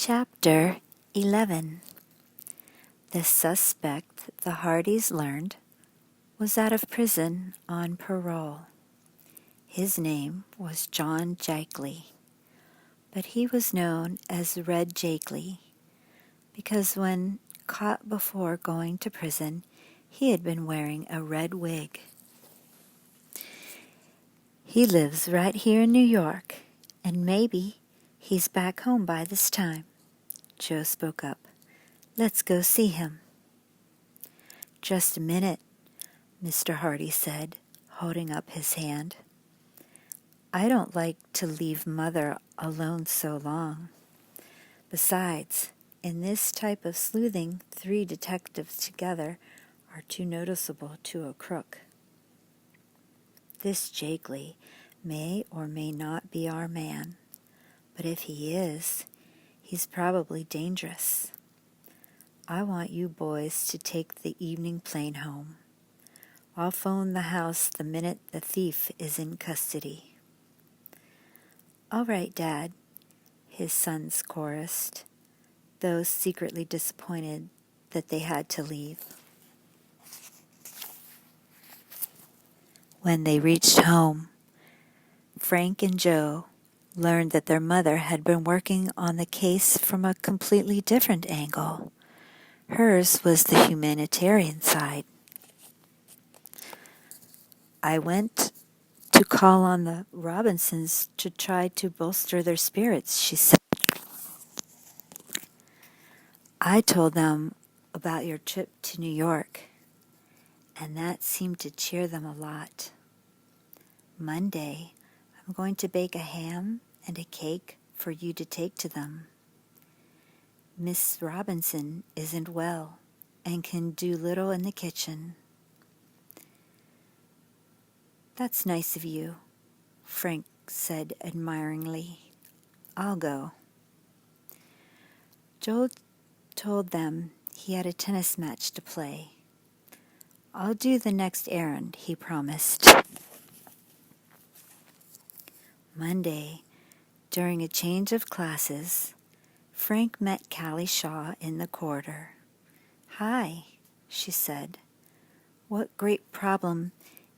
Chapter 11. The suspect, the Hardys learned, was out of prison on parole. His name was John Jakely, but he was known as Red Jakely because when caught before going to prison, he had been wearing a red wig. He lives right here in New York, and maybe he's back home by this time. Joe spoke up. Let's go see him. Just a minute, Mr. Hardy said, holding up his hand. I don't like to leave Mother alone so long. Besides, in this type of sleuthing, 3 detectives together are too noticeable to a crook. This Jakely may or may not be our man, but if he is, he's probably dangerous. I want you boys to take the evening plane home. I'll phone the house the minute the thief is in custody. All right, Dad, his sons chorused, though secretly disappointed that they had to leave. When they reached home, Frank and Joe learned that their mother had been working on the case from a completely different angle. Hers was the humanitarian side. I went to call on the Robinsons to try to bolster their spirits, she said. I told them about your trip to New York, and that seemed to cheer them a lot. Monday, I'm going to bake a ham and a cake for you to take to them. Miss Robinson isn't well and can do little in the kitchen. That's nice of you, Frank said admiringly. I'll go. Joel told them he had a tennis match to play. I'll do the next errand, he promised. Monday, during a change of classes, Frank met Callie Shaw in the corridor. Hi, she said. What great problem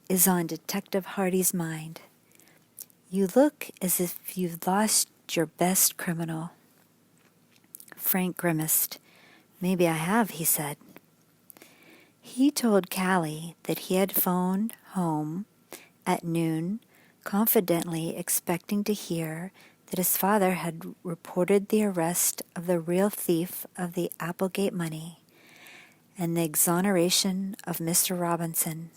is on Detective Hardy's mind? You look as if you've lost your best criminal. Frank grimaced. Maybe I have, he said. He told Callie that he had phoned home at noon, confidently expecting to hear that his father had reported the arrest of the real thief of the Applegate money and the exoneration of Mr. Robinson.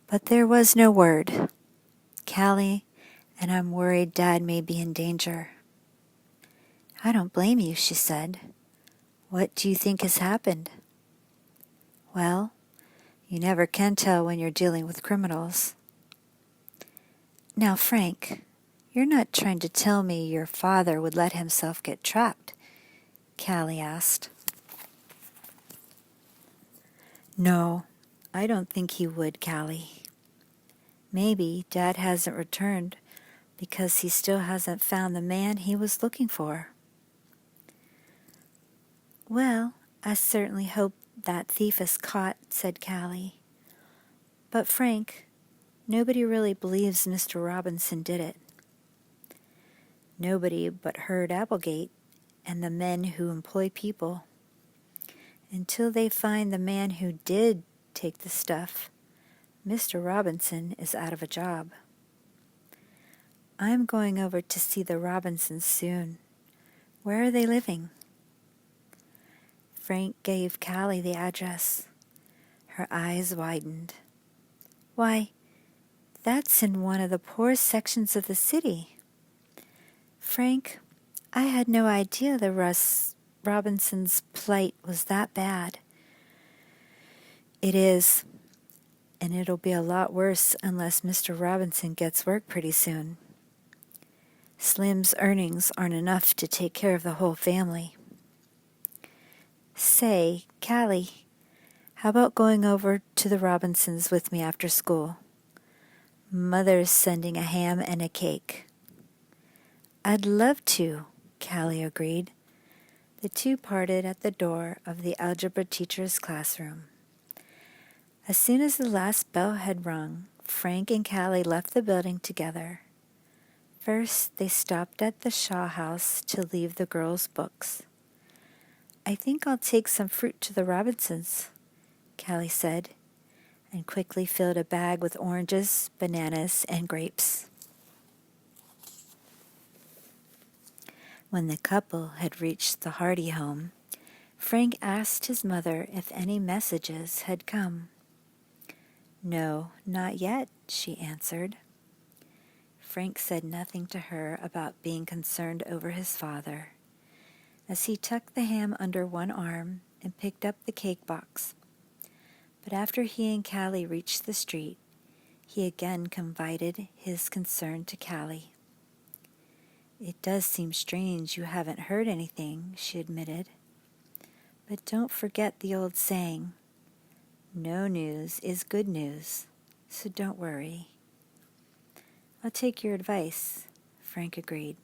But there was no word. Callie, and I'm worried Dad may be in danger. I don't blame you, she said. What do you think has happened? Well, you never can tell when you're dealing with criminals. Now, Frank, you're not trying to tell me your father would let himself get trapped? Callie asked. No, I don't think he would, Callie. Maybe Dad hasn't returned because he still hasn't found the man he was looking for. Well, I certainly hope that thief is caught, said Callie. But Frank, nobody really believes Mr. Robinson did it. Nobody but Herd Applegate and the men who employ people. Until they find the man who did take the stuff, Mr. Robinson is out of a job. I'm going over to see the Robinsons soon. Where are they living? Frank gave Callie the address. Her eyes widened. Why, that's in one of the poorest sections of the city. Frank, I had no idea the Robinsons' plight was that bad. It is, and it'll be a lot worse unless Mr. Robinson gets work pretty soon. Slim's earnings aren't enough to take care of the whole family. Say, Callie, how about going over to the Robinsons with me after school? Mother's sending a ham and a cake. I'd love to, Callie agreed. The two parted at the door of the algebra teacher's classroom. As soon as the last bell had rung, Frank and Callie left the building together. First, they stopped at the Shaw house to leave the girls' books. I think I'll take some fruit to the Robinsons, Callie said, and quickly filled a bag with oranges, bananas, and grapes. When the couple had reached the Hardy home, Frank asked his mother if any messages had come. No, not yet, she answered. Frank said nothing to her about being concerned over his father, as he tucked the ham under one arm and picked up the cake box. But after he and Callie reached the street, he again confided his concern to Callie. It does seem strange you haven't heard anything, she admitted. But don't forget the old saying, no news is good news, so don't worry. I'll take your advice, Frank agreed.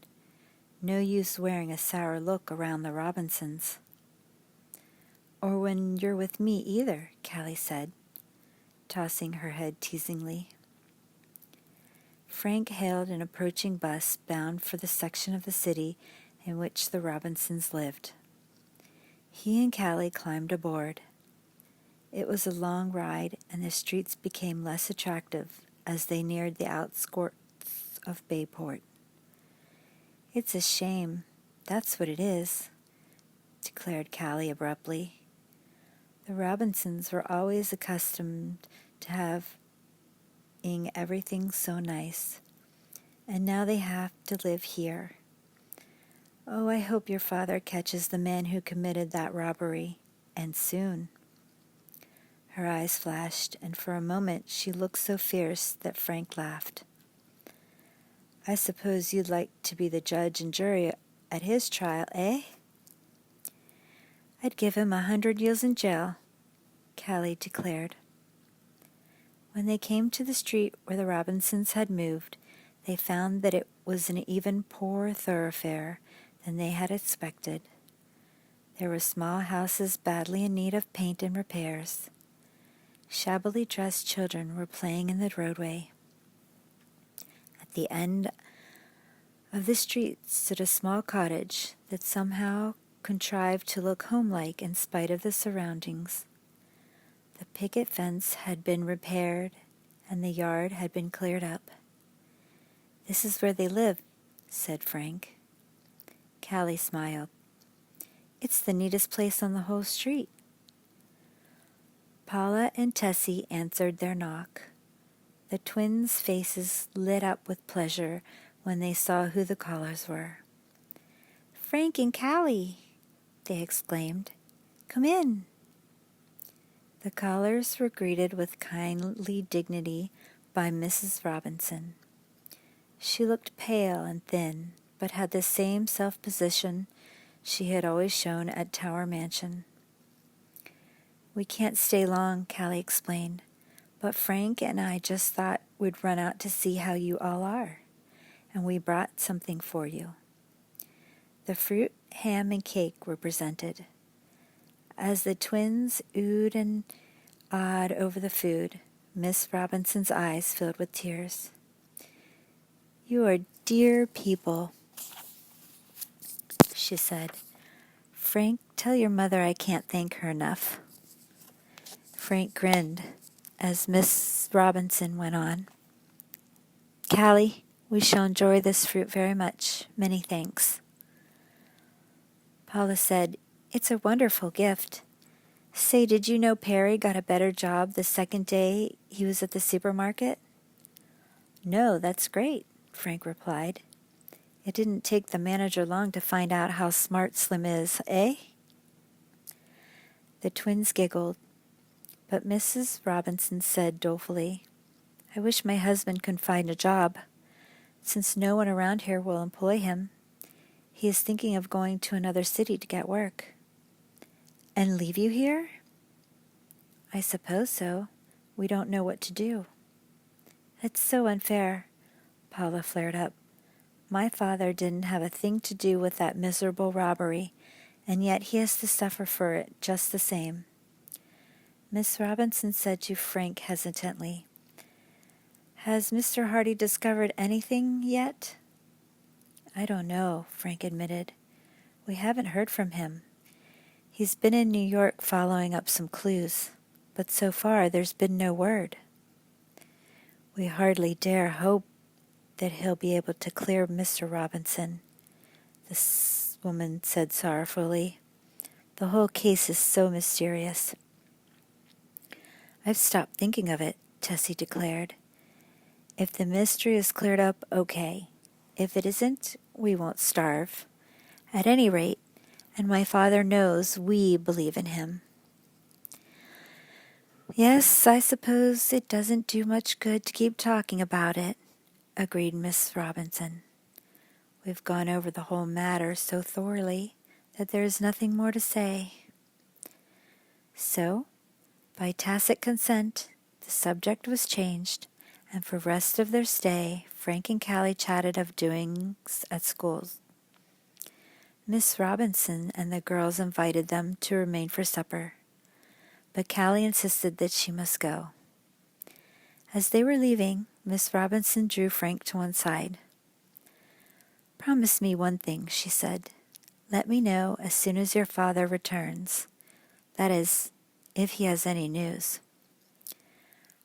No use wearing a sour look around the Robinsons. Or when you're with me either, Callie said, tossing her head teasingly. Frank hailed an approaching bus bound for the section of the city in which the Robinsons lived. He and Callie climbed aboard. It was a long ride, and the streets became less attractive as they neared the outskirts of Bayport. It's a shame, that's what it is, declared Callie abruptly. The Robinsons were always accustomed to having everything so nice, and now they have to live here. Oh, I hope your father catches the man who committed that robbery, and soon. Her eyes flashed, and for a moment she looked so fierce that Frank laughed. I suppose you'd like to be the judge and jury at his trial, eh? I'd give him 100 years in jail, Callie declared. When they came to the street where the Robinsons had moved, they found that it was an even poorer thoroughfare than they had expected. There were small houses badly in need of paint and repairs. Shabbily dressed children were playing in the roadway. At the end of the street stood a small cottage that somehow contrived to look homelike in spite of the surroundings. The picket fence had been repaired, and the yard had been cleared up. This is where they live, said Frank. Callie smiled. It's the neatest place on the whole street. Paula and Tessie answered their knock. The twins' faces lit up with pleasure when they saw who the callers were. Frank and Callie, they exclaimed. Come in. The callers were greeted with kindly dignity by Mrs. Robinson. She looked pale and thin, but had the same self-possession she had always shown at Tower Mansion. We can't stay long, Callie explained, but Frank and I just thought we'd run out to see how you all are, and we brought something for you. The fruit, ham, and cake were presented. As the twins oohed and awed over the food, Miss Robinson's eyes filled with tears. You are dear people, she said. Frank, tell your mother I can't thank her enough. Frank grinned as Miss Robinson went on. Callie, we shall enjoy this fruit very much. Many thanks. Paula said, It's a wonderful gift. Say, did you know Perry got a better job the second day he was at the supermarket? No, that's great, Frank replied. It didn't take the manager long to find out how smart Slim is, eh? The twins giggled, but Mrs. Robinson said dolefully, I wish my husband could find a job. Since no one around here will employ him, he is thinking of going to another city to get work. And leave you here? I suppose so. We don't know what to do. That's so unfair, Paula flared up. My father didn't have a thing to do with that miserable robbery, and yet he has to suffer for it just the same." Miss Robinson said to Frank hesitantly, "Has Mr. Hardy discovered anything yet?" "I don't know," Frank admitted. "We haven't heard from him. He's been in New York following up some clues, but so far there's been no word." "We hardly dare hope that he'll be able to clear Mr. Robinson," this woman said sorrowfully. "The whole case is so mysterious." "I've stopped thinking of it," Tessie declared. "If the mystery is cleared up, okay. If it isn't, we won't starve. At any rate, and my father knows we believe in him." "Yes, I suppose it doesn't do much good to keep talking about it," agreed Miss Robinson. "We've gone over the whole matter so thoroughly that there is nothing more to say." So, by tacit consent, the subject was changed, and for the rest of their stay, Frank and Callie chatted of doings at schools. Miss Robinson and the girls invited them to remain for supper, but Callie insisted that she must go. As they were leaving, Miss Robinson drew Frank to one side. "Promise me one thing," she said. "Let me know as soon as your father returns. That is, if he has any news."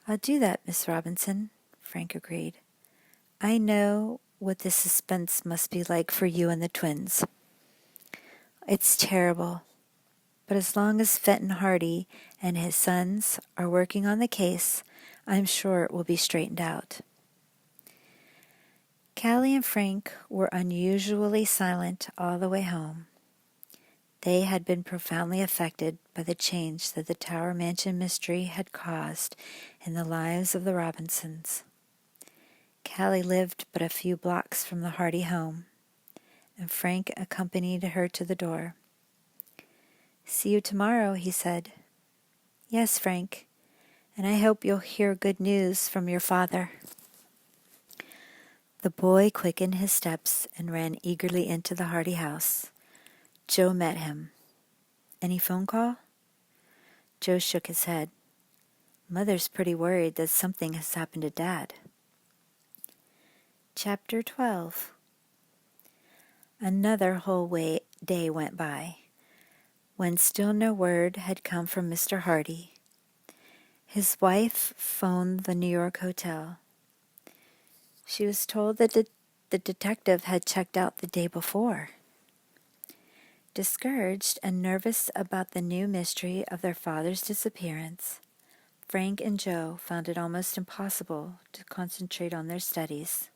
"I'll do that, Miss Robinson," Frank agreed. "I know what the suspense must be like for you and the twins. It's terrible. But as long as Fenton Hardy and his sons are working on the case, I'm sure it will be straightened out." Callie and Frank were unusually silent all the way home. They had been profoundly affected by the change that the Tower Mansion mystery had caused in the lives of the Robinsons. Callie lived but a few blocks from the Hardy home, and Frank accompanied her to the door. "See you tomorrow," he said. "Yes, Frank, and I hope you'll hear good news from your father." The boy quickened his steps and ran eagerly into the Hardy house. Joe met him. "Any phone call?" Joe shook his head. "Mother's pretty worried that something has happened to Dad." Chapter 12. Another whole day went by, when still no word had come from Mr. Hardy. His wife phoned the New York hotel. She was told that the detective had checked out the day before. Discouraged and nervous about the new mystery of their father's disappearance, Frank and Joe found it almost impossible to concentrate on their studies.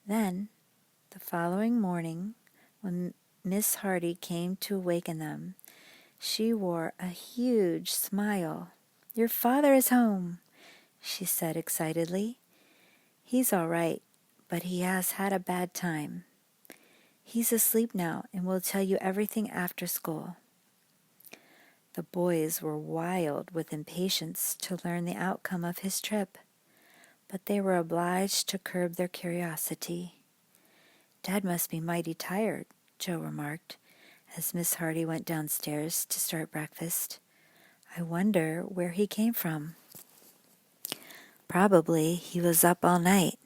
Then, the following morning, when Miss Hardy came to awaken them, she wore a huge smile. "Your father is home," she said excitedly. "He's all right, but he has had a bad time. He's asleep now and will tell you everything after school." The boys were wild with impatience to learn the outcome of his trip, but they were obliged to curb their curiosity. "Dad must be mighty tired," Joe remarked, as Miss Hardy went downstairs to start breakfast. "I wonder where he came from." "Probably he was up all night.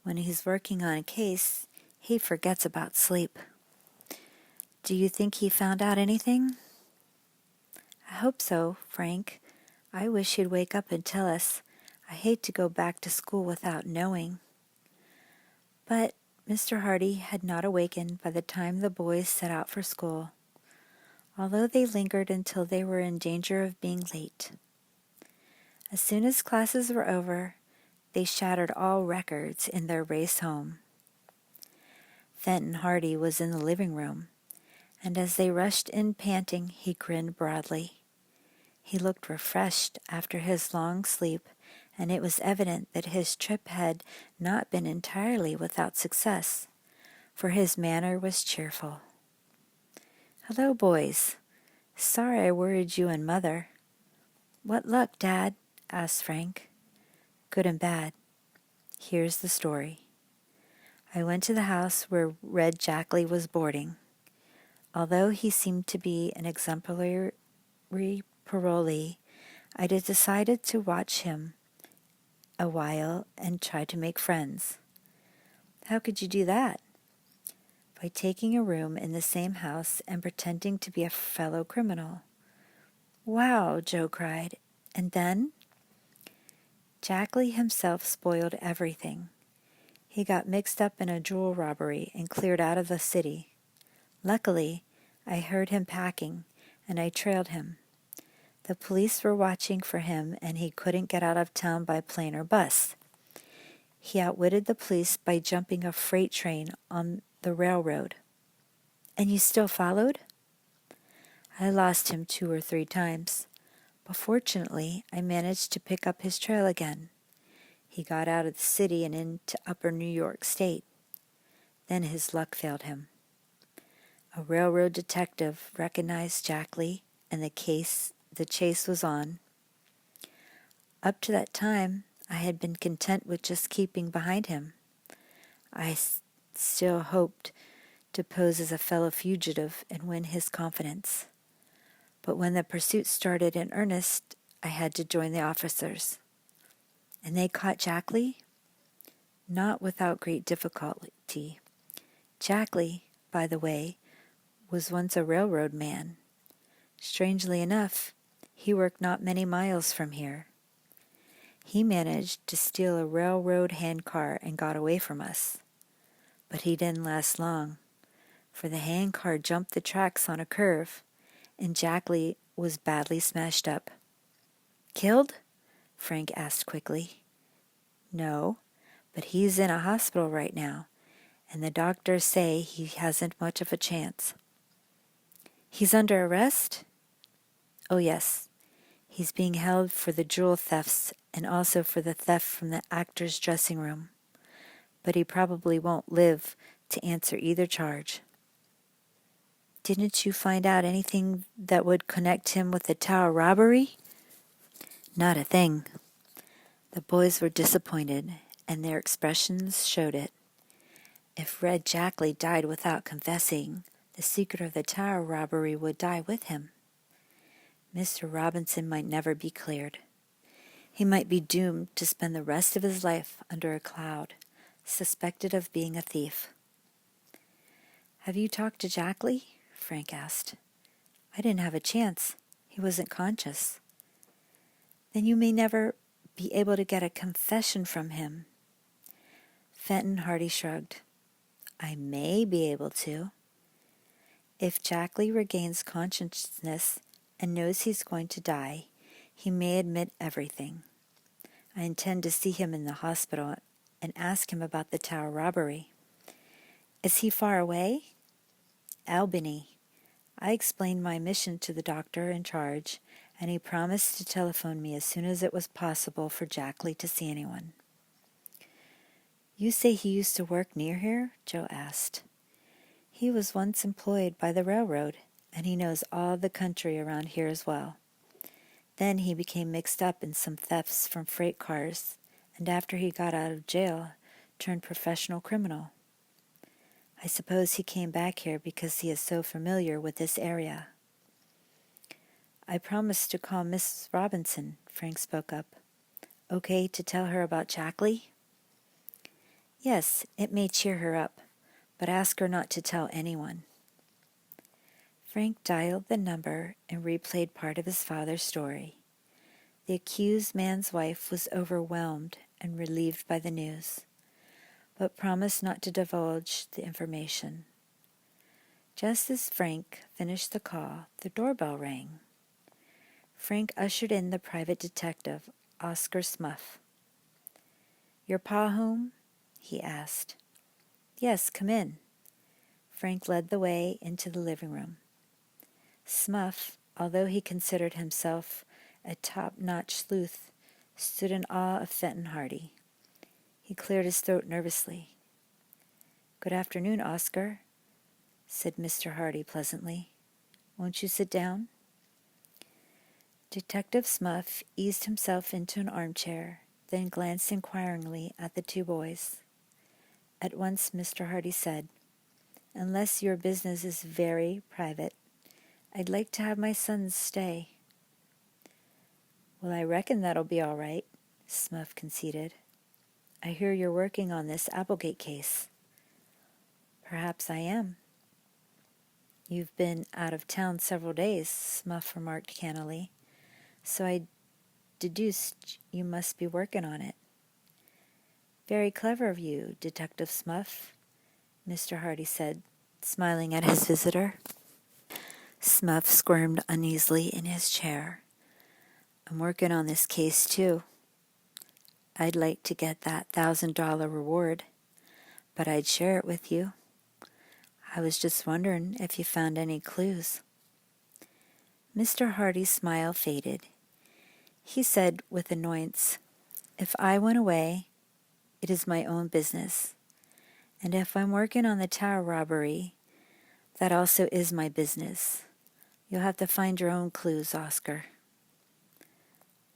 When he's working on a case, he forgets about sleep." "Do you think he found out anything?" "I hope so, Frank. I wish he'd wake up and tell us. I hate to go back to school without knowing." But Mr. Hardy had not awakened by the time the boys set out for school, although they lingered until they were in danger of being late. As soon as classes were over, they shattered all records in their race home. Fenton Hardy was in the living room, and as they rushed in panting, he grinned broadly. He looked refreshed after his long sleep, and it was evident that his trip had not been entirely without success, for his manner was cheerful. "Hello, boys. Sorry I worried you and Mother." "What luck, Dad?" asked Frank. "Good and bad. Here's the story. I went to the house where Red Jackley was boarding. Although he seemed to be an exemplary parolee, I decided to watch him a while and try to make friends. How could you do that? By taking a room in the same house and pretending to be a fellow criminal. Wow, Joe cried. And then? Jackley himself spoiled everything. He got mixed up in a jewel robbery and cleared out of the city. Luckily, I heard him packing, and I trailed him. The police were watching for him, and he couldn't get out of town by plane or bus. He outwitted the police by jumping a freight train on the railroad. And you still followed? I lost him 2 or 3 times, but fortunately I managed to pick up his trail again. He got out of the city and into upper New York State. Then his luck failed him. A railroad detective recognized Jackley, and the chase was on. Up to that time, I had been content with just keeping behind him. I still hoped to pose as a fellow fugitive and win his confidence. But when the pursuit started in earnest, I had to join the officers. And they caught Jackley? Not without great difficulty. Jackley, by the way, was once a railroad man. Strangely enough, he worked not many miles from here. He managed to steal a railroad handcar and got away from us. But he didn't last long, for the handcar jumped the tracks on a curve, and Jackley was badly smashed up. Killed? Frank asked quickly. No, but he's in a hospital right now, and the doctors say he hasn't much of a chance. He's under arrest? Oh, yes. He's being held for the jewel thefts and also for the theft from the actor's dressing room. But he probably won't live to answer either charge. Didn't you find out anything that would connect him with the Tower robbery? Not a thing. The boys were disappointed, and their expressions showed it. If Red Jackley died without confessing, the secret of the Tower robbery would die with him. Mr. Robinson might never be cleared. He might be doomed to spend the rest of his life under a cloud, suspected of being a thief. Have you talked to Jackley? Frank asked. I didn't have a chance. He wasn't conscious. Then you may never be able to get a confession from him. Fenton Hardy shrugged. I may be able to. If Jackley regains consciousness and knows he's going to die, he may admit everything. I intend to see him in the hospital and ask him about the Tower robbery. Is he far away? Albany. I explained my mission to the doctor in charge, and he promised to telephone me as soon as it was possible for Jackley to see anyone. You say he used to work near here? Joe asked. He was once employed by the railroad, and he knows all the country around here as well. Then he became mixed up in some thefts from freight cars, and after he got out of jail, turned professional criminal. I suppose he came back here because he is so familiar with this area. I promised to call Miss Robinson, Frank spoke up. Okay to tell her about Jackley? Yes, it may cheer her up, but ask her not to tell anyone. Frank dialed the number and replayed part of his father's story. The accused man's wife was overwhelmed and relieved by the news, but promised not to divulge the information. Just as Frank finished the call, the doorbell rang. Frank ushered in the private detective, Oscar Smuff. Your pa home? He asked. Yes, come in. Frank led the way into the living room. Smuff, although he considered himself a top-notch sleuth, stood in awe of Fenton Hardy. He cleared his throat nervously. Good afternoon, Oscar, said Mr. Hardy pleasantly. Won't you sit down? Detective Smuff eased himself into an armchair, then glanced inquiringly at the two boys. At once Mr. Hardy said, "Unless your business is very private, I'd like to have my sons stay." "Well, I reckon that'll be all right," Smuff conceded. "I hear you're working on this Applegate case." "Perhaps I am." "You've been out of town several days," Smuff remarked cannily, "so I deduced you must be working on it." "Very clever of you, Detective Smuff," Mr. Hardy said, smiling at his visitor. Smuff squirmed uneasily in his chair. "I'm working on this case, too. I'd like to get that $1,000 reward, but I'd share it with you. I was just wondering if you found any clues." Mr. Hardy's smile faded. He said with annoyance, "If I went away, it is my own business. And if I'm working on the tower robbery, that also is my business. You'll have to find your own clues, Oscar."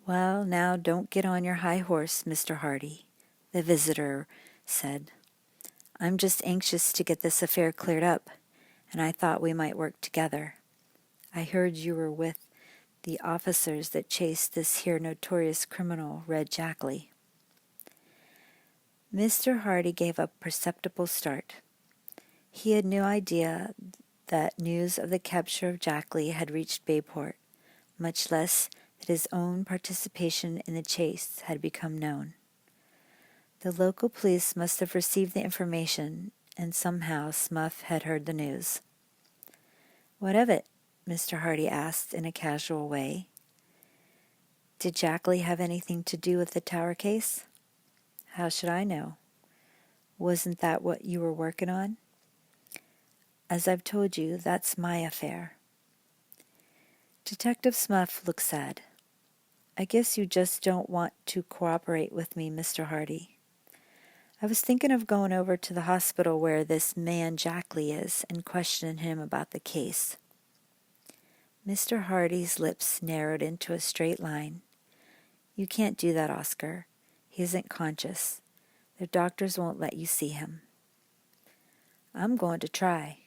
"Well, now don't get on your high horse, Mr. Hardy," the visitor said. "I'm just anxious to get this affair cleared up, and I thought we might work together. I heard you were with the officers that chased this here notorious criminal, Red Jackley." Mr. Hardy gave a perceptible start. He had no idea that news of the capture of Jackley had reached Bayport, much less that his own participation in the chase had become known. The local police must have received the information, and somehow Smuff had heard the news. "What of it?" Mr. Hardy asked in a casual way. "Did Jackley have anything to do with the tower case?" "How should I know? Wasn't that what you were working on?" "As I've told you, that's my affair." Detective Smuff looked sad. "I guess you just don't want to cooperate with me, Mr. Hardy. I was thinking of going over to the hospital where this man Jackley is and questioning him about the case." Mr. Hardy's lips narrowed into a straight line. "You can't do that, Oscar. He isn't conscious. The doctors won't let you see him." "I'm going to try.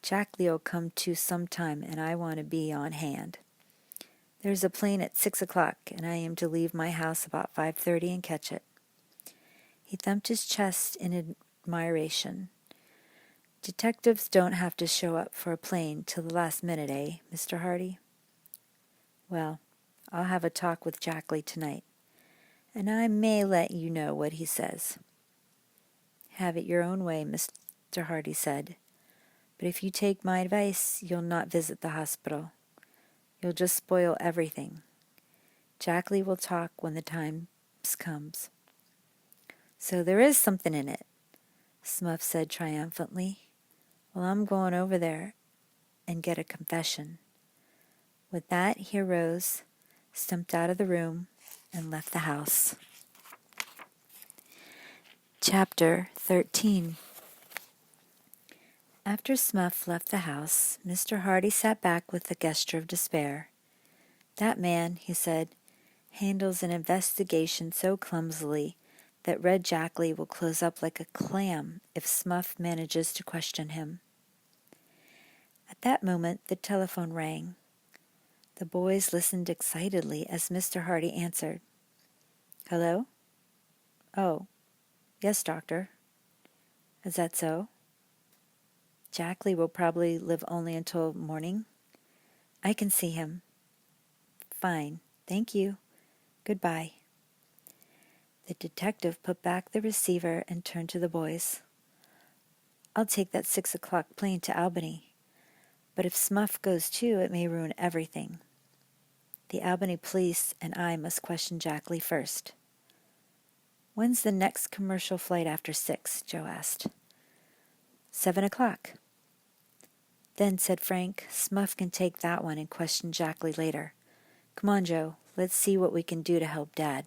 Jackley'll come to sometime, and I want to be on hand. There's a plane at 6 o'clock, and I aim to leave my house about 5:30 and catch it." He thumped his chest in admiration. "Detectives don't have to show up for a plane till the last minute, eh, Mr. Hardy?" "Well, I'll have a talk with Jackley tonight, and I may let you know what he says." "Have it your own way," Mr. Hardy said. "But if you take my advice, you'll not visit the hospital. You'll just spoil everything. Jackley will talk when the time comes." "So there is something in it," Smuff said triumphantly. "Well, I'm going over there and get a confession." With that, he arose, stumped out of the room, and left the house. Chapter 13. After Smuff left the house, Mr. Hardy sat back with a gesture of despair. "That man," he said, "handles an investigation so clumsily that Red Jackley will close up like a clam if Smuff manages to question him." At that moment the telephone rang. The boys listened excitedly as Mr. Hardy answered. "Hello?" "Oh, yes, Doctor." "Is that so?" "Jackley will probably live only until morning." "I can see him." "Fine. Thank you. Goodbye." The detective put back the receiver and turned to the boys. "I'll take that 6 o'clock plane to Albany. But if Smuff goes too, it may ruin everything. The Albany police and I must question Jackley first." "When's the next commercial flight after 6?" Joe asked. 7 o'clock. "Then," said Frank, "Smuff can take that one and question Jackley later. Come on, Joe. Let's see what we can do to help Dad."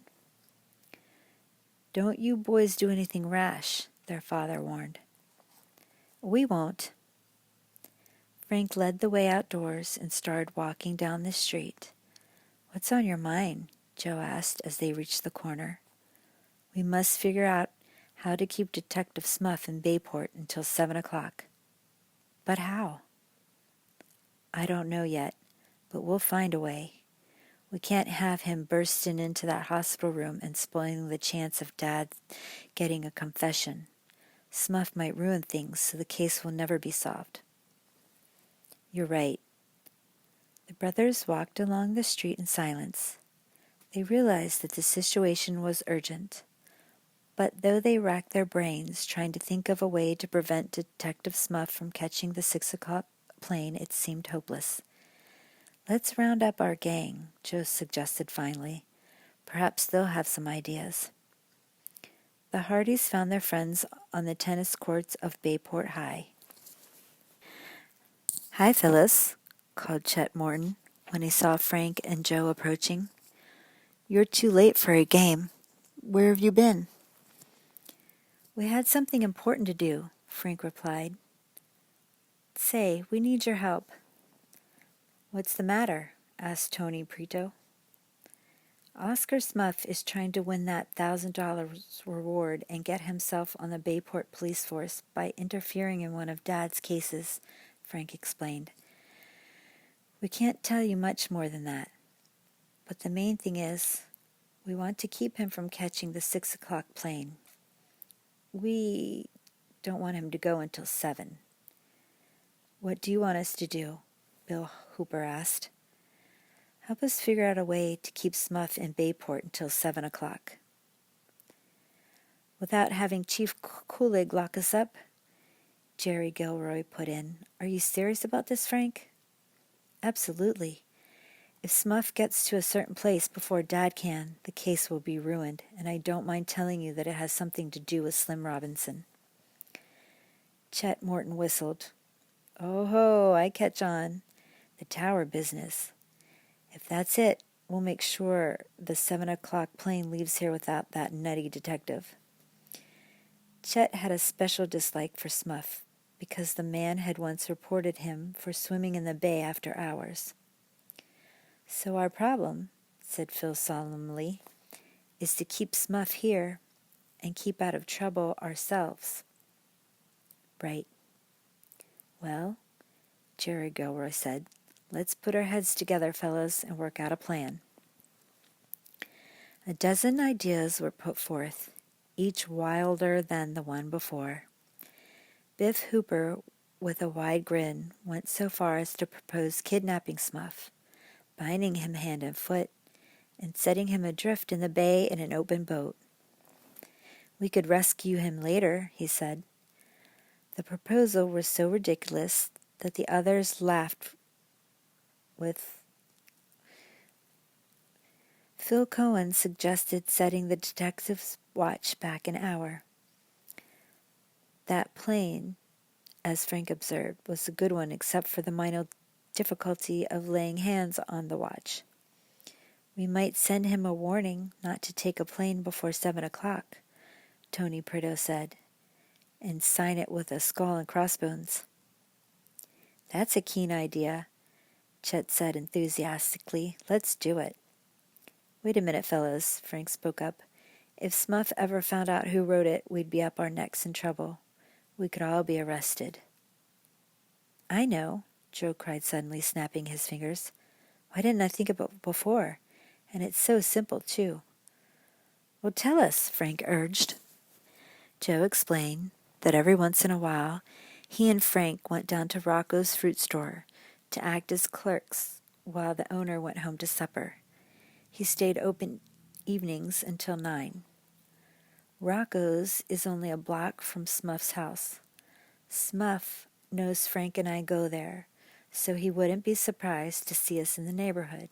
"Don't you boys do anything rash," their father warned. "We won't." Frank led the way outdoors and started walking down the street. "What's on your mind?" Joe asked as they reached the corner. "We must figure out How to keep Detective Smuff in Bayport until 7 o'clock. But how? I don't know yet, but we'll find a way. We can't have him bursting into that hospital room and spoiling the chance of Dad getting a confession. Smuff might ruin things, so the case will never be solved. You're right. The brothers walked along the street in silence. They realized that the situation was urgent. But though they racked their brains trying to think of a way to prevent Detective Smuff from catching the 6 o'clock plane, it seemed hopeless. Let's round up our gang, Joe suggested finally. Perhaps they'll have some ideas. The Hardys found their friends on the tennis courts of Bayport High. Hi, Phyllis, called Chet Morton when he saw Frank and Joe approaching. You're too late for a game. Where have you been? We had something important to do, Frank replied. Say, we need your help. What's the matter? Asked Tony Prito. Oscar Smuff is trying to win that $1,000 reward and get himself on the Bayport police force by interfering in one of Dad's cases, Frank explained. We can't tell you much more than that. But the main thing is, we want to keep him from catching the 6 o'clock plane. We don't want him to go until 7. What do you want us to do? Bill Hooper asked. Help us figure out a way to keep Smuff in Bayport until 7 o'clock. Without having Chief Coolig lock us up? Jerry Gilroy put in. Are you serious about this, Frank? Absolutely. If Smuff gets to a certain place before Dad can, the case will be ruined, and I don't mind telling you that it has something to do with Slim Robinson. Chet Morton whistled. Oh ho, I catch on. The tower business. If that's it, we'll make sure the 7 o'clock plane leaves here without that nutty detective. Chet had a special dislike for Smuff, because the man had once reported him for swimming in the bay after hours. So our problem, said Phil solemnly, is to keep Smuff here and keep out of trouble ourselves. Right. Well, Jerry Gilroy said, let's put our heads together, fellows, and work out a plan. A dozen ideas were put forth, each wilder than the one before. Biff Hooper, with a wide grin, went so far as to propose kidnapping Smuff, binding him hand and foot, and setting him adrift in the bay in an open boat. We could rescue him later, he said. The proposal was so ridiculous that the others laughed with. Phil Cohen suggested setting the detective's watch back an hour. That plane, as Frank observed, was a good one except for the minor difficulty of laying hands on the watch. We might send him a warning not to take a plane before 7 o'clock, Tony Prito said, and sign it with a skull and crossbones. That's a keen idea, Chet said enthusiastically. Let's do it. Wait a minute, fellows, Frank spoke up. If Smuff ever found out who wrote it, we'd be up our necks in trouble. We could all be arrested. I know, Joe cried suddenly, snapping his fingers. Why didn't I think of it before? And it's so simple, too. Well, tell us, Frank urged. Joe explained that every once in a while he and Frank went down to Rocco's fruit store to act as clerks while the owner went home to supper. He stayed open evenings until 9. Rocco's is only a block from Smuff's house. Smuff knows Frank and I go there, so he wouldn't be surprised to see us in the neighborhood.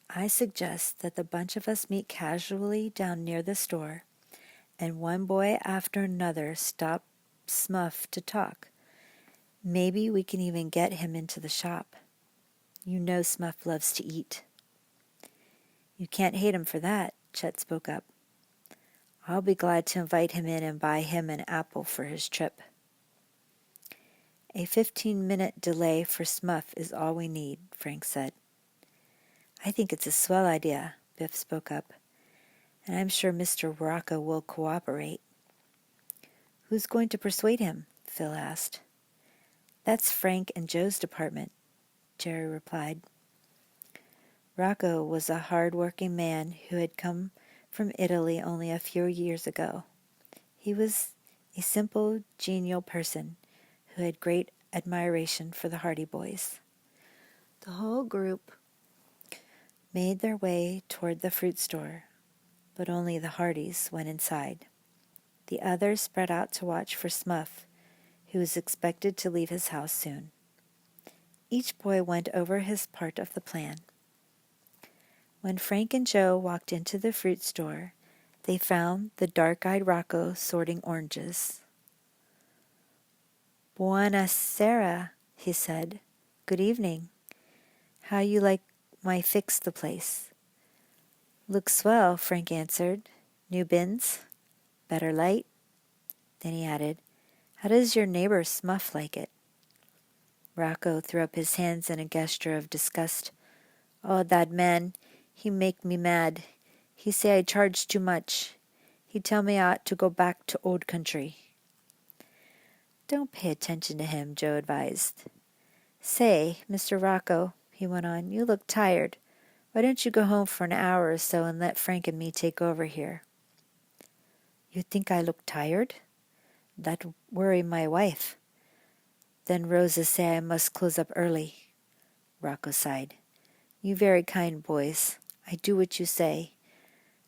I suggest that the bunch of us meet casually down near the store, and one boy after another stop Smuff to talk. Maybe we can even get him into the shop. You know Smuff loves to eat. You can't hate him for that, Chet spoke up. I'll be glad to invite him in and buy him an apple for his trip. A 15-minute delay for Smuff is all we need, Frank said. I think it's a swell idea, Biff spoke up, and I'm sure Mr. Rocco will cooperate. Who's going to persuade him? Phil asked. That's Frank and Joe's department, Jerry replied. Rocco was a hard-working man who had come from Italy only a few years ago. He was a simple, genial person who had great admiration for the Hardy Boys. The whole group made their way toward the fruit store, but only the Hardys went inside. The others spread out to watch for Smuff, who was expected to leave his house soon. Each boy went over his part of the plan. When Frank and Joe walked into the fruit store, they found the dark-eyed Rocco sorting oranges. "Buonasera," he said. "Good evening. How you like my fix the place?" "Looks swell," Frank answered. "New bins? Better light?" Then he added, "How does your neighbor Smuff like it?" Rocco threw up his hands in a gesture of disgust. "Oh, that man, he make me mad. He say I charge too much. He tell me I ought to go back to old country." "Don't pay attention to him," Joe advised. "Say, Mr. Rocco," he went on, "you look tired. Why don't you go home for an hour or so and let Frank and me take over here?" "You think I look tired? That worry my wife. Then Rosa say I must close up early." Rocco sighed. "You very kind boys. I do what you say.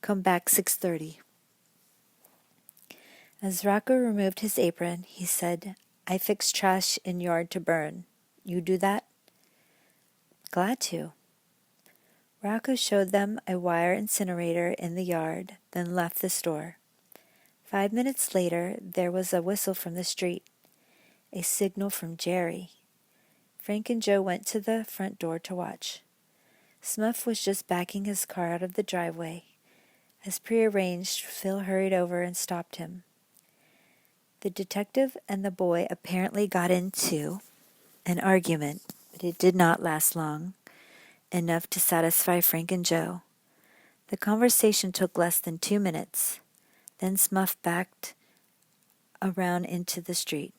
Come back 6:30. As Rocco removed his apron, he said, "I fix trash in yard to burn. You do that?" "Glad to." Rocco showed them a wire incinerator in the yard, then left the store. 5 minutes later, there was a whistle from the street, a signal from Jerry. Frank and Joe went to the front door to watch. Smuff was just backing his car out of the driveway. As prearranged, Phil hurried over and stopped him. The detective and the boy apparently got into an argument, but it did not last long, enough to satisfy Frank and Joe. The conversation took less than 2 minutes. Then Smuff backed around into the street.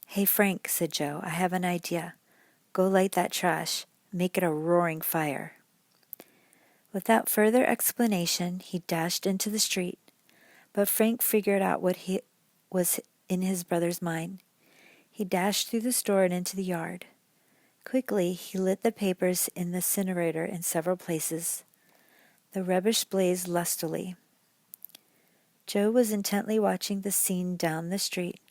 "Hey, Frank," said Joe, "I have an idea. Go light that trash. Make it a roaring fire." Without further explanation, he dashed into the street, but Frank figured out what was in his brother's mind. He dashed through the store and into the yard. Quickly, he lit the papers in the incinerator in several places. The rubbish blazed lustily. Joe was intently watching the scene down the street.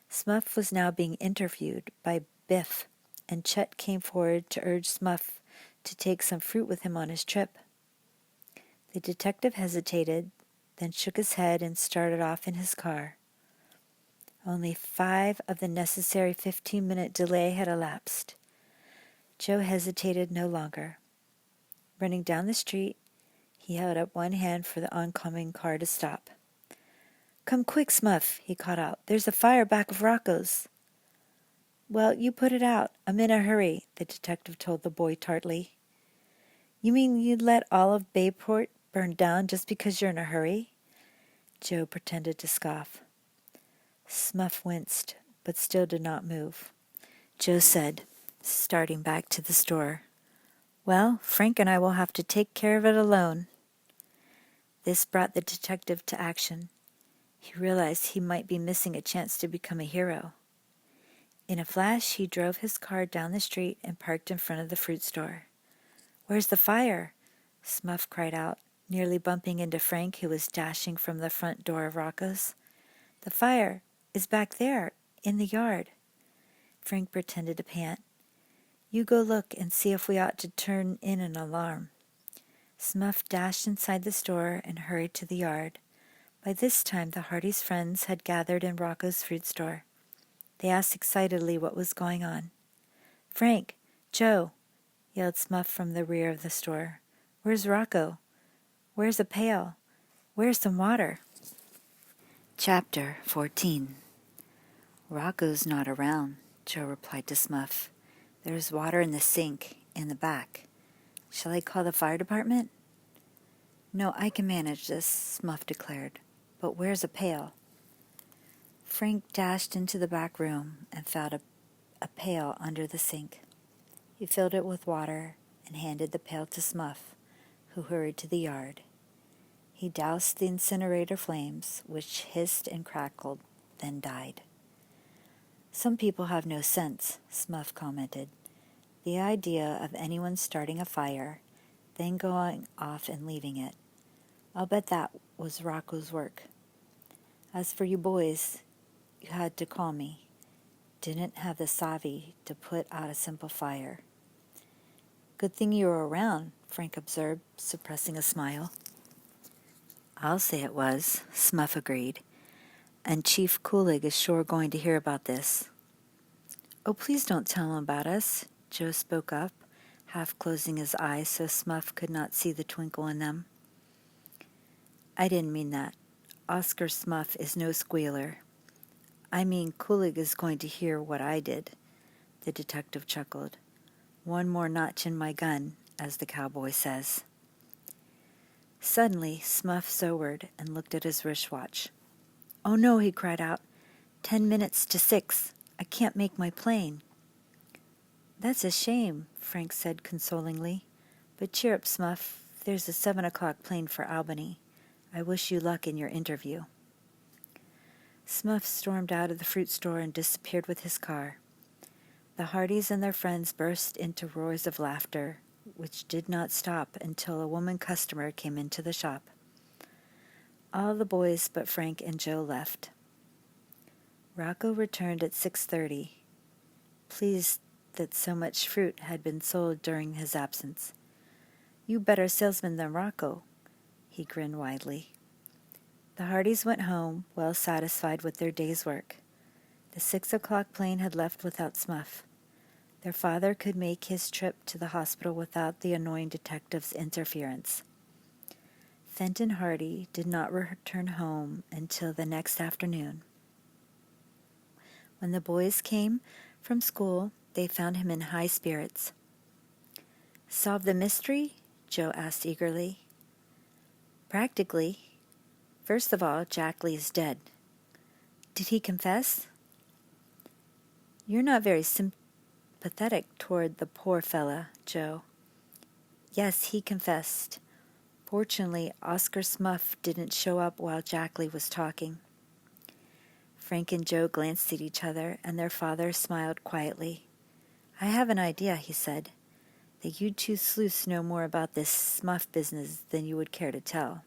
Smuff was now being interviewed by Biff, and Chet came forward to urge Smuff to take some fruit with him on his trip. The detective hesitated, then shook his head and started off in his car. Only 5 of the necessary 15-minute delay had elapsed. Joe hesitated no longer. Running down the street, he held up one hand for the oncoming car to stop. "Come quick, Smuff," he called out. "There's a fire back of Rocco's." "Well, you put it out. I'm in a hurry," the detective told the boy tartly. "You mean you'd let all of Bayport burn down just because you're in a hurry?" Joe pretended to scoff. Smuff winced, but still did not move. Joe said, starting back to the store, "Well, Frank and I will have to take care of it alone." This brought the detective to action. He realized he might be missing a chance to become a hero. In a flash, he drove his car down the street and parked in front of the fruit store. "Where's the fire?" Smuff cried out, nearly bumping into Frank, who was dashing from the front door of Rocco's. "The fire is back there, in the yard." Frank pretended to pant. "You go look and see if we ought to turn in an alarm." Smuff dashed inside the store and hurried to the yard. By this time, the Hardys' friends had gathered in Rocco's fruit store. They asked excitedly what was going on. "Frank! Joe!" yelled Smuff from the rear of the store. "Where's Rocco? Where's a pail? Where's some water?" Chapter 14. "Rocco's not around," Joe replied to Smuff. "There's water in the sink, in the back. Shall I call the fire department?" "No, I can manage this," Smuff declared. "But where's a pail?" Frank dashed into the back room and found a pail under the sink. He filled it with water and handed the pail to Smuff, who hurried to the yard. He doused the incinerator flames, which hissed and crackled, then died. "Some people have no sense," Smuff commented. "The idea of anyone starting a fire, then going off and leaving it. I'll bet that was Rocco's work. As for you boys, you had to call me. Didn't have the savvy to put out a simple fire." "Good thing you were around," Frank observed, suppressing a smile. "I'll say it was," Smuff agreed. "And Chief Coolig is sure going to hear about this." "Oh, please don't tell him about us," Joe spoke up, half closing his eyes so Smuff could not see the twinkle in them. "I didn't mean that. Oscar Smuff is no squealer. I mean Coolig is going to hear what I did," the detective chuckled. "One more notch in my gun, as the cowboy says." Suddenly, Smuff sobered and looked at his wristwatch. "Oh no," he cried out. 10 minutes to 6. I can't make my plane." "That's a shame," Frank said consolingly. "But cheer up, Smuff. There's a 7 o'clock plane for Albany. I wish you luck in your interview." Smuff stormed out of the fruit store and disappeared with his car. The Hardys and their friends burst into roars of laughter, which did not stop until a woman customer came into the shop. All the boys but Frank and Joe left. Rocco returned at 6:30, pleased that so much fruit had been sold during his absence. "You better salesman than Rocco," he grinned widely. The Hardys went home, well satisfied with their day's work. The 6 o'clock plane had left without Smuff. Their father could make his trip to the hospital without the annoying detective's interference. Fenton Hardy did not return home until the next afternoon. When the boys came from school, they found him in high spirits. "Solved the mystery?" Joe asked eagerly. "Practically. First of all, Jack Lee is dead." "Did he confess?" "You're not very sympathetic toward the poor fella, Joe." "Yes, he confessed. Fortunately, Oscar Smuff didn't show up while Jack Lee was talking." Frank and Joe glanced at each other, and their father smiled quietly. "I have an idea," he said, "that you two sleuths know more about this Smuff business than you would care to tell.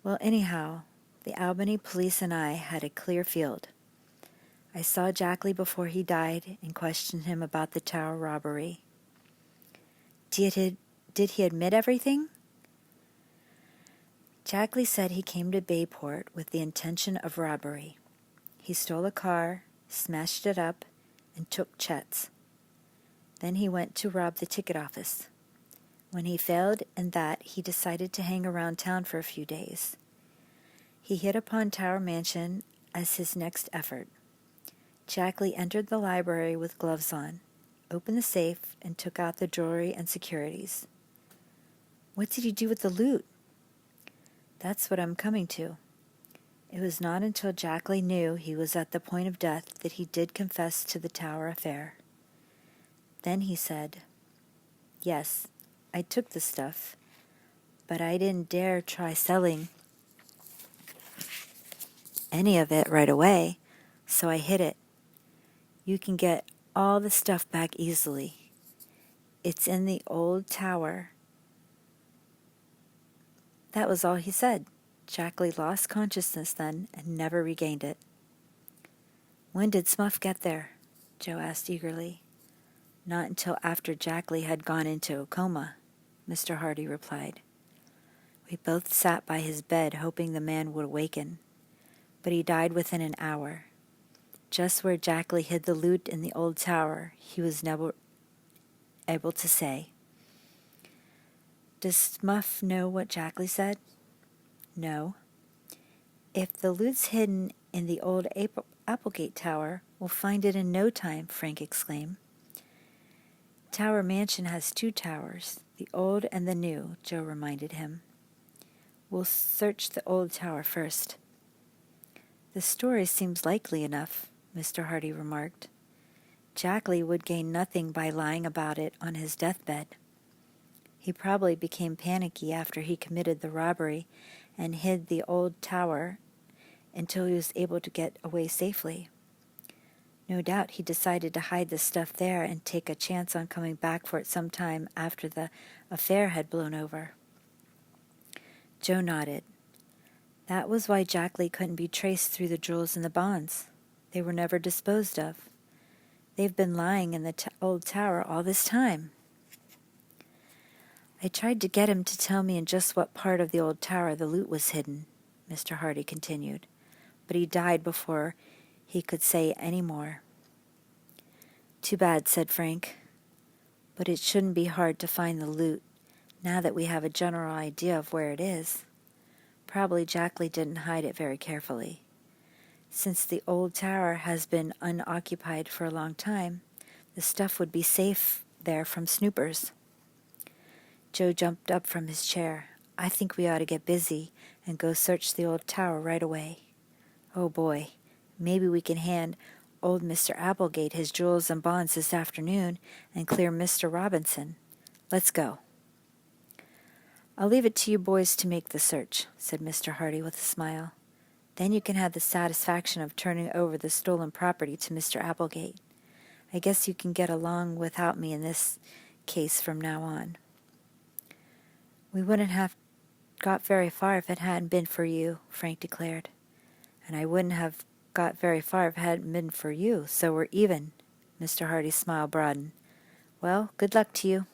Well, anyhow, the Albany police and I had a clear field. I saw Jack Lee before he died and questioned him about the tower robbery." Did he admit everything?" "Jack Lee said he came to Bayport with the intention of robbery. He stole a car, smashed it up, and took Chet's. Then he went to rob the ticket office. When he failed in that, he decided to hang around town for a few days. He hit upon Tower Mansion as his next effort. Jack Lee entered the library with gloves on, opened the safe, and took out the jewelry and securities." "What did he do with the loot?" "That's what I'm coming to. It was not until Jack Lee knew he was at the point of death that he did confess to the Tower affair. Then he said, 'Yes, I took the stuff, but I didn't dare try selling any of it right away, so I hid it. You can get all the stuff back easily. It's in the old tower.'" That was all he said. Jack Lee lost consciousness then and never regained it. "When did Smuff get there?" Joe asked eagerly. "Not until after Jack Lee had gone into a coma," Mr. Hardy replied. "We both sat by his bed hoping the man would awaken, but he died within an hour. Just where Jack Lee hid the loot in the old tower, he was never able to say." "Does Smuff know what Jack Lee said?" "No." "If the loot's hidden in the old Applegate Tower, we'll find it in no time," Frank exclaimed. "Tower Mansion has 2 towers, the old and the new," Joe reminded him. "We'll search the old tower first." "The story seems likely enough," Mr. Hardy remarked. "Jackley would gain nothing by lying about it on his deathbed. He probably became panicky after he committed the robbery and hid the old tower until he was able to get away safely. No doubt he decided to hide the stuff there and take a chance on coming back for it some time after the affair had blown over." Joe nodded. "That was why Jackley couldn't be traced through the jewels and the bonds. They were never disposed of. They've been lying in the old tower all this time." "I tried to get him to tell me in just what part of the old tower the loot was hidden," Mr. Hardy continued, "but he died before he could say any more." "Too bad," said Frank. "But it shouldn't be hard to find the loot, now that we have a general idea of where it is. Probably Jackley didn't hide it very carefully. Since the old tower has been unoccupied for a long time, the stuff would be safe there from snoopers." Joe jumped up from his chair. "I think we ought to get busy and go search the old tower right away. Oh boy, maybe we can hand old Mr. Applegate his jewels and bonds this afternoon and clear Mr. Robinson. Let's go." "I'll leave it to you boys to make the search," said Mr. Hardy with a smile. "Then you can have the satisfaction of turning over the stolen property to Mr. Applegate. I guess you can get along without me in this case from now on." "We wouldn't have got very far if it hadn't been for you," Frank declared. "And I wouldn't have got very far if it hadn't been for you, so we're even." Mr. Hardy's smile broadened. "Well, good luck to you."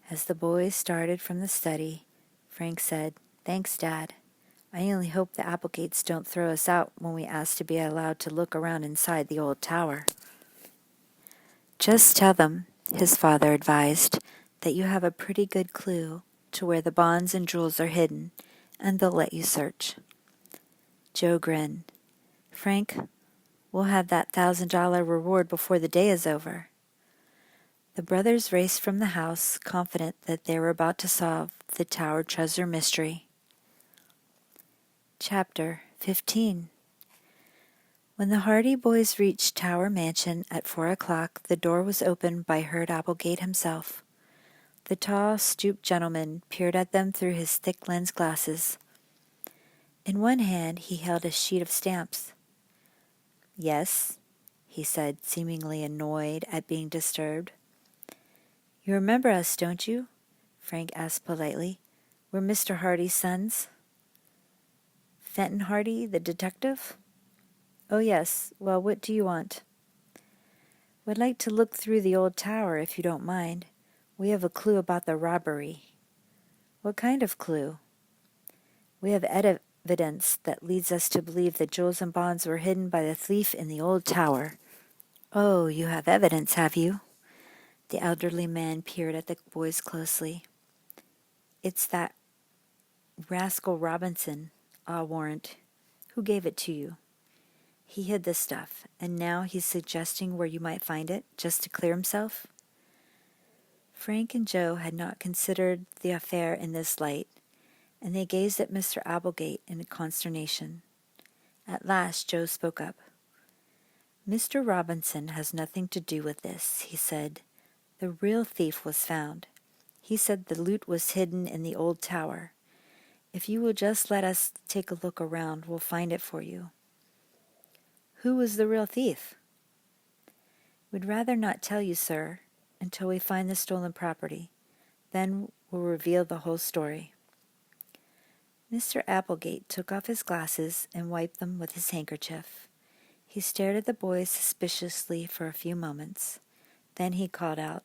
As the boys started from the study, Frank said, "Thanks, Dad. I only hope the Applegates don't throw us out when we ask to be allowed to look around inside the old tower." "Just tell them," his father advised, "that you have a pretty good clue to where the bonds and jewels are hidden, and they'll let you search." Joe grinned. "Frank, we'll have that $1,000 reward before the day is over." The brothers raced from the house, confident that they were about to solve the tower treasure mystery. Chapter 15. When the Hardy boys reached Tower Mansion at 4 o'clock, the door was opened by Herd Applegate himself. The tall, stooped gentleman peered at them through his thick lens glasses. In one hand he held a sheet of stamps. "Yes," he said, seemingly annoyed at being disturbed. "You remember us, don't you?" Frank asked politely. "We're Mr. Hardy's sons." "Fenton Hardy, the detective?" "Oh, yes. Well, what do you want?" "We'd like to look through the old tower, if you don't mind. We have a clue about the robbery." "What kind of clue?" "We have evidence that leads us to believe the jewels and bonds were hidden by the thief in the old tower." "Oh, you have evidence, have you?" The elderly man peered at the boys closely. "It's that rascal Robinson, I'll warrant. Who gave it to you? He hid the stuff, and now he's suggesting where you might find it, just to clear himself?" Frank and Joe had not considered the affair in this light, and they gazed at Mr. Applegate in consternation. At last Joe spoke up. "Mr. Robinson has nothing to do with this," he said. "The real thief was found. He said the loot was hidden in the old tower. If you will just let us take a look around, we'll find it for you." "Who was the real thief?" "We'd rather not tell you, sir, until we find the stolen property. Then we'll reveal the whole story." Mr. Applegate took off his glasses and wiped them with his handkerchief. He stared at the boys suspiciously for a few moments. Then he called out,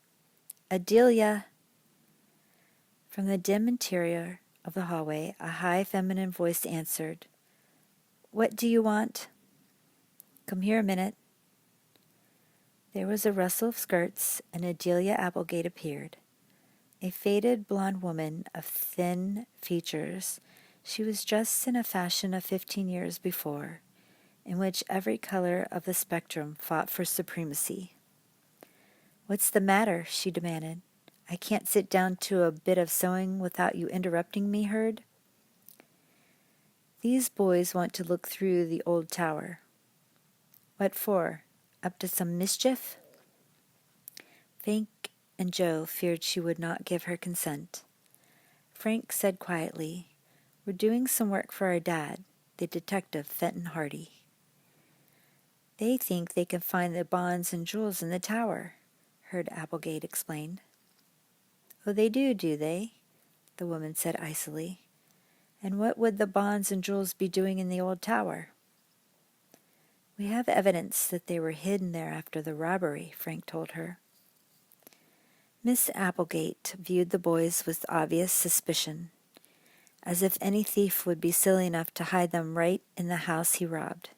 "Adelia!" From the dim interior of the hallway, a high feminine voice answered, "What do you want?" "Come here a minute." There was a rustle of skirts, and Adelia Applegate appeared. A faded blonde woman of thin features, she was dressed in a fashion of 15 years before, in which every color of the spectrum fought for supremacy. "What's the matter?" she demanded. "I can't sit down to a bit of sewing without you interrupting me, Herd." These boys want to look through the old tower. What for? Up to some mischief? Frank and Joe feared she would not give her consent. Frank said quietly, "We're doing some work for our dad, the detective Fenton Hardy." "They think they can find the bonds and jewels in the tower," heard Applegate explain. "Oh, they do they?" the woman said icily. "And what would the bonds and jewels be doing in the old tower?" "We have evidence that they were hidden there after the robbery," Frank told her. Miss Applegate viewed the boys with obvious suspicion, as if any thief would be silly enough to hide them right in the house he robbed.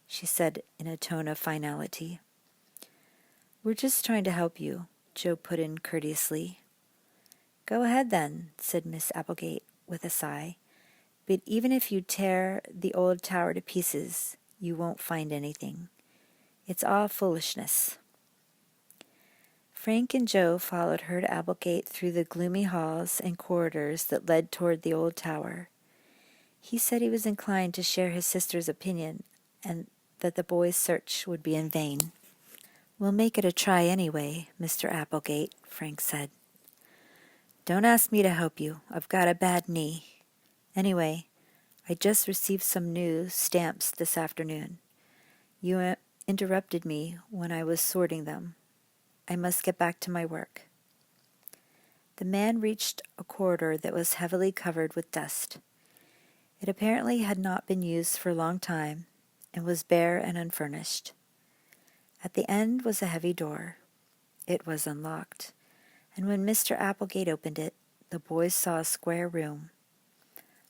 She said in a tone of finality. "We're just trying to help you," Joe put in courteously. "Go ahead then," said Miss Applegate with a sigh. "But even if you tear the old tower to pieces, you won't find anything. It's all foolishness." Frank and Joe followed her to Applegate through the gloomy halls and corridors that led toward the old tower. He said he was inclined to share his sister's opinion and that the boys' search would be in vain. "We'll make it a try anyway, Mr. Applegate," Frank said. "Don't ask me to help you. I've got a bad knee. Anyway, I just received some new stamps this afternoon. You interrupted me when I was sorting them. I must get back to my work." The man reached a corridor that was heavily covered with dust. It apparently had not been used for a long time and was bare and unfurnished. At the end was a heavy door. It was unlocked, and when Mr. Applegate opened it, the boys saw a square room.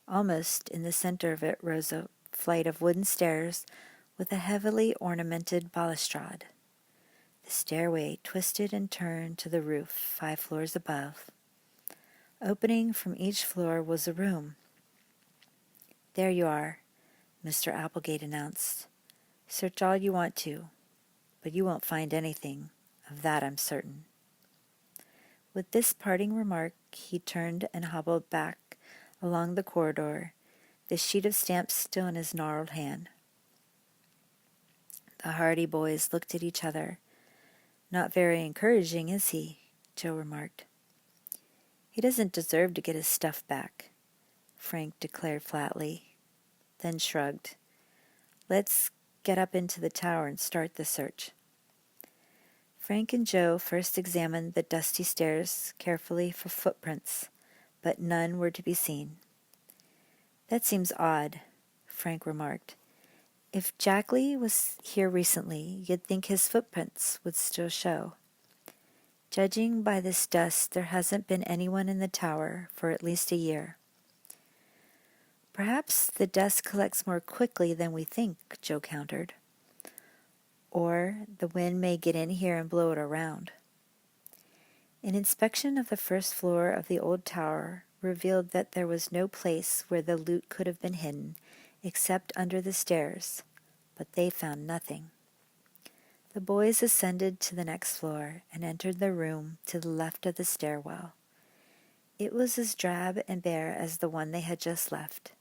Almost in the center of it rose a flight of wooden stairs with a heavily ornamented balustrade. The stairway twisted and turned to the roof 5 floors above. Opening from each floor was a room. "There you are," Mr. Applegate announced. "Search all you want to, but you won't find anything. Of that I'm certain." With this parting remark, he turned and hobbled back along the corridor, the sheet of stamps still in his gnarled hand. The Hardy boys looked at each other. "Not very encouraging, is he?" Joe remarked. "He doesn't deserve to get his stuff back," Frank declared flatly, then shrugged. "Let's get up into the tower and start the search." Frank and Joe first examined the dusty stairs carefully for footprints, but none were to be seen. "That seems odd," Frank remarked. "If Jack Lee was here recently, you'd think his footprints would still show. Judging by this dust, there hasn't been anyone in the tower for at least a year." "Perhaps the dust collects more quickly than we think," Joe countered. "Or the wind may get in here and blow it around." An inspection of the first floor of the old tower revealed that there was no place where the loot could have been hidden except under the stairs, but they found nothing. The boys ascended to the next floor and entered the room to the left of the stairwell. It was as drab and bare as the one they had just left.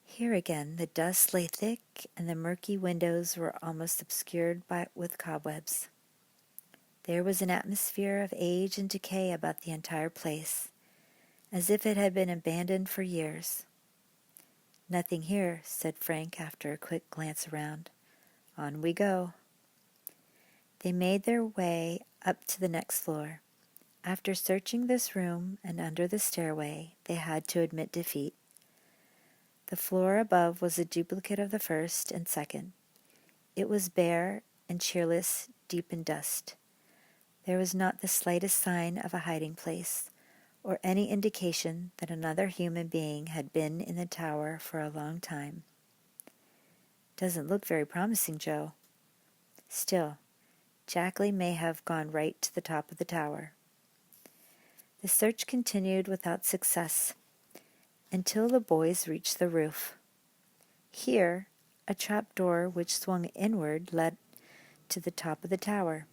Here again the dust lay thick and the murky windows were almost obscured with cobwebs. There was an atmosphere of age and decay about the entire place, as if it had been abandoned for years. "Nothing here," said Frank after a quick glance around. "On we go." They made their way up to the next floor. After searching this room and under the stairway, they had to admit defeat. The floor above was a duplicate of the first and second. It was bare and cheerless, deep in dust. There was not the slightest sign of a hiding place, or any indication that another human being had been in the tower for a long time. "Doesn't look very promising, Joe." "Still, Jack Lee may have gone right to the top of the tower." The search continued without success until the boys reached the roof. Here, a trap door which swung inward led to the top of the tower.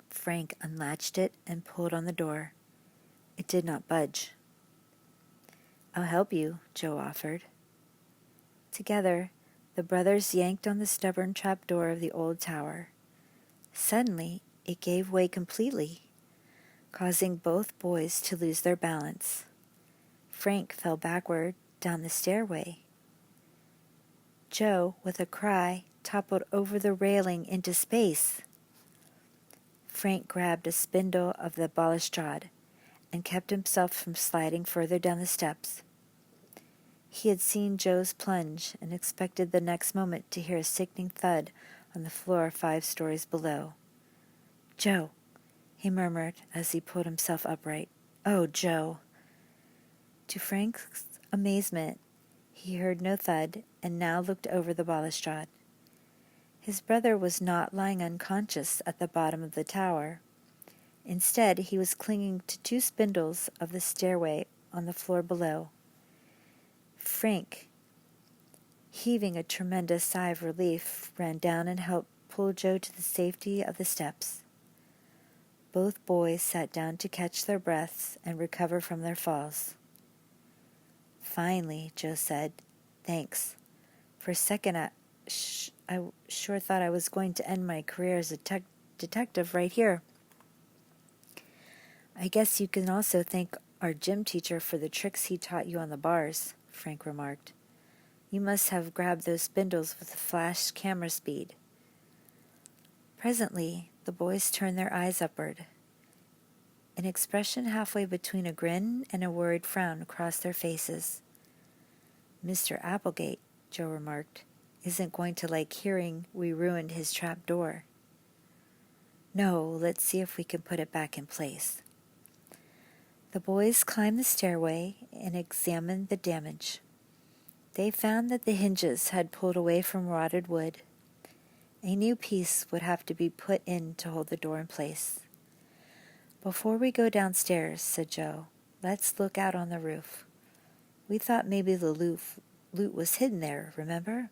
Frank unlatched it and pulled on the door. It did not budge. I'll help you, Joe offered. Together, the brothers yanked on the stubborn trapdoor of the old tower. Suddenly, it gave way completely, causing both boys to lose their balance. Frank fell backward down the stairway. Joe, with a cry, toppled over the railing into space. Frank grabbed a spindle of the balustrade and kept himself from sliding further down the steps. He had seen Joe's plunge and expected the next moment to hear a sickening thud on the floor 5 stories below. "Joe," he murmured as he pulled himself upright. "Oh, Joe." To Frank's amazement, he heard no thud and now looked over the balustrade. His brother was not lying unconscious at the bottom of the tower. Instead, he was clinging to 2 spindles of the stairway on the floor below. Frank, heaving a tremendous sigh of relief, ran down and helped pull Joe to the safety of the steps. Both boys sat down to catch their breaths and recover from their falls. "Finally," Joe said. "Thanks. For a second, I sure thought I was going to end my career as a detective right here." "I guess you can also thank our gym teacher for the tricks he taught you on the bars," Frank remarked. "You must have grabbed those spindles with flash camera speed." Presently, the boys turned their eyes upward. An expression halfway between a grin and a worried frown crossed their faces. "Mr. Applegate," Joe remarked, "isn't going to like hearing we ruined his trap door." "No, let's see if we can put it back in place." The boys climbed the stairway and examined the damage. They found that the hinges had pulled away from rotted wood. A new piece would have to be put in to hold the door in place. "Before we go downstairs," said Joe, "let's look out on the roof. We thought maybe the loot was hidden there, remember?"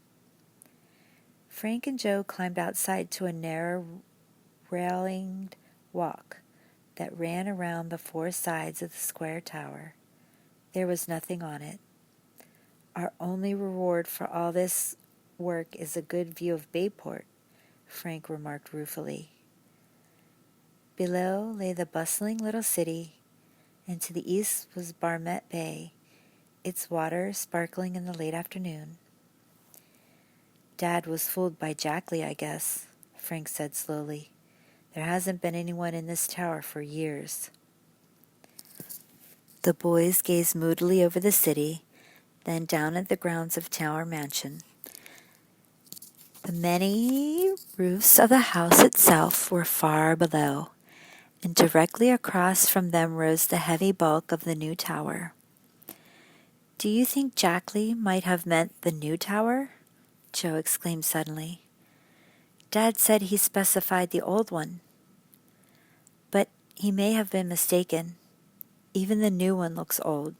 Frank and Joe climbed outside to a narrow, railinged walk that ran around the 4 sides of the square tower. There was nothing on it. "Our only reward for all this work is a good view of Bayport," Frank remarked ruefully. Below lay the bustling little city, and to the east was Barmet Bay, its water sparkling in the late afternoon. "Dad was fooled by Jackley, I guess," Frank said slowly. "There hasn't been anyone in this tower for years." The boys gazed moodily over the city, then down at the grounds of Tower Mansion. The many roofs of the house itself were far below, and directly across from them rose the heavy bulk of the new tower. "Do you think Jackley might have meant the new tower?" Joe exclaimed suddenly. "Dad said he specified the old one. But he may have been mistaken. Even the new one looks old.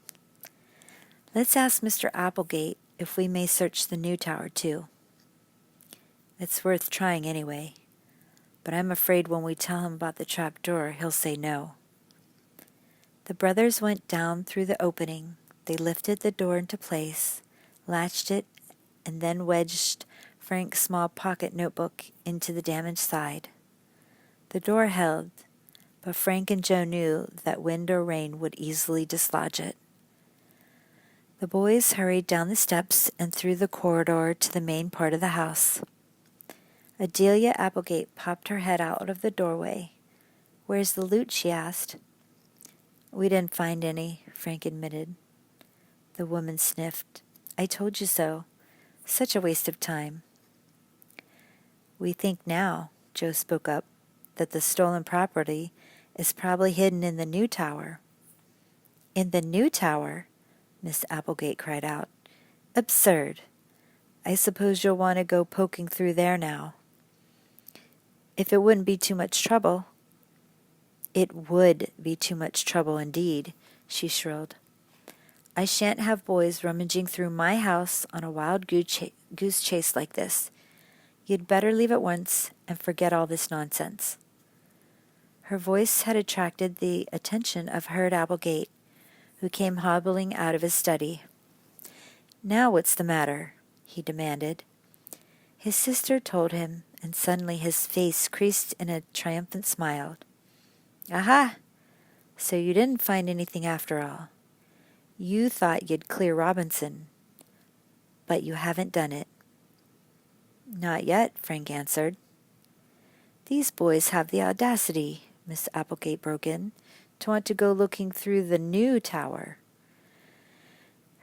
Let's ask Mr. Applegate if we may search the new tower too. It's worth trying anyway, but I'm afraid when we tell him about the trap door, he'll say no." The brothers went down through the opening. They lifted the door into place, latched it, and then wedged Frank's small pocket notebook into the damaged side. The door held, but Frank and Joe knew that wind or rain would easily dislodge it. The boys hurried down the steps and through the corridor to the main part of the house. Adelia Applegate popped her head out of the doorway. "Where's the loot?" she asked. "We didn't find any," Frank admitted. The woman sniffed. "I told you so. Such a waste of time." "We think now," Joe spoke up, "that the stolen property is probably hidden in the new tower." "In the new tower?" Miss Applegate cried out. "Absurd. I suppose you'll want to go poking through there now." "If it wouldn't be too much trouble." "It would be too much trouble indeed," she shrilled. "I shan't have boys rummaging through my house on a wild goose chase like this. You'd better leave at once and forget all this nonsense." Her voice had attracted the attention of Herd Applegate, who came hobbling out of his study. "Now what's the matter?" he demanded. His sister told him, and suddenly his face creased in a triumphant smile. "Aha! So you didn't find anything after all. You thought you'd clear Robinson, but you haven't done it." "Not yet," Frank answered. "These boys have the audacity," Miss Applegate broke in, "to want to go looking through the new tower."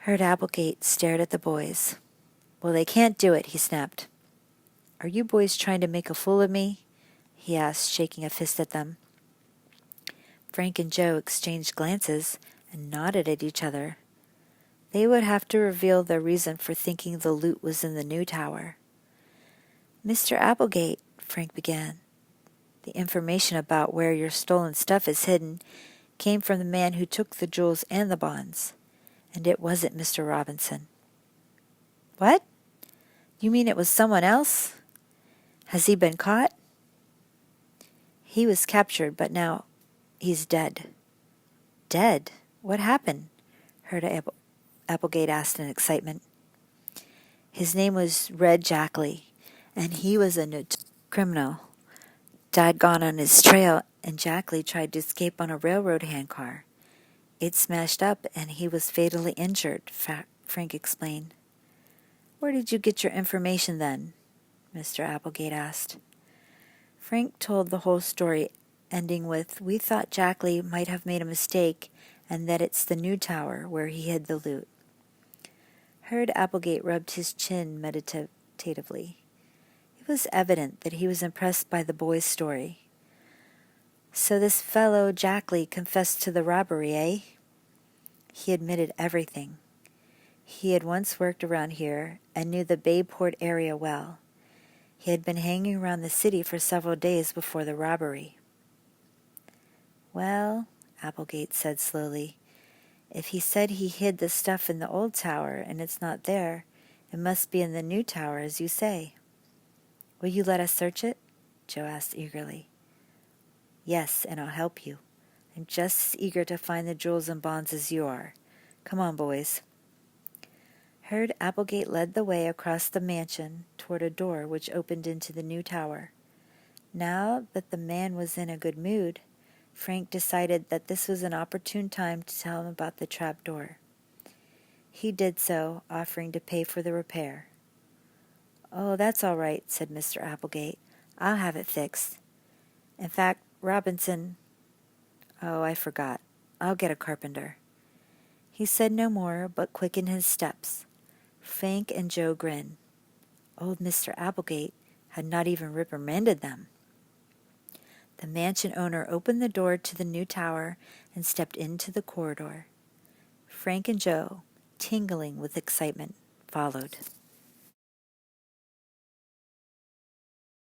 Herb Applegate stared at the boys. "Well, they can't do it," he snapped. "Are you boys trying to make a fool of me?" he asked, shaking a fist at them. Frank and Joe exchanged glances and nodded at each other. They would have to reveal their reason for thinking the loot was in the new tower. "Mr. Applegate," Frank began, "the information about where your stolen stuff is hidden came from the man who took the jewels and the bonds, and it wasn't Mr. Robinson." "What? You mean it was someone else? Has he been caught?" "He was captured, but now he's dead." "Dead? What happened?" Herb Applegate asked in excitement. "His name was Red Jackley, and he was a notorious criminal. Dad got on his trail, and Jackley tried to escape on a railroad handcar. It smashed up, and he was fatally injured," Frank explained. "Where did you get your information then?" Mr. Applegate asked. Frank told the whole story, ending with, "We thought Jackley might have made a mistake, and that it's the new tower where he hid the loot." Herb Applegate rubbed his chin meditatively. It was evident that he was impressed by the boy's story. "So this fellow Jackley confessed to the robbery, eh?" "He admitted everything. He had once worked around here and knew the Bayport area well. He had been hanging around the city for several days before the robbery." "Well," Applegate said slowly, "if he said he hid the stuff in the old tower and it's not there, it must be in the new tower, as you say." "Will you let us search it?" Joe asked eagerly. "Yes, and I'll help you. I'm just as eager to find the jewels and bonds as you are. Come on, boys." Herb Applegate led the way across the mansion toward a door which opened into the new tower. Now that the man was in a good mood, Frank decided that this was an opportune time to tell him about the trap door. He did so, offering to pay for the repair. "Oh, that's all right," said Mr. Applegate. "I'll have it fixed. In fact, Robinson— Oh, I forgot. I'll get a carpenter." He said no more, but quickened his steps. Frank and Joe grinned. Old Mr. Applegate had not even reprimanded them. The mansion owner opened the door to the new tower and stepped into the corridor. Frank and Joe, tingling with excitement, followed.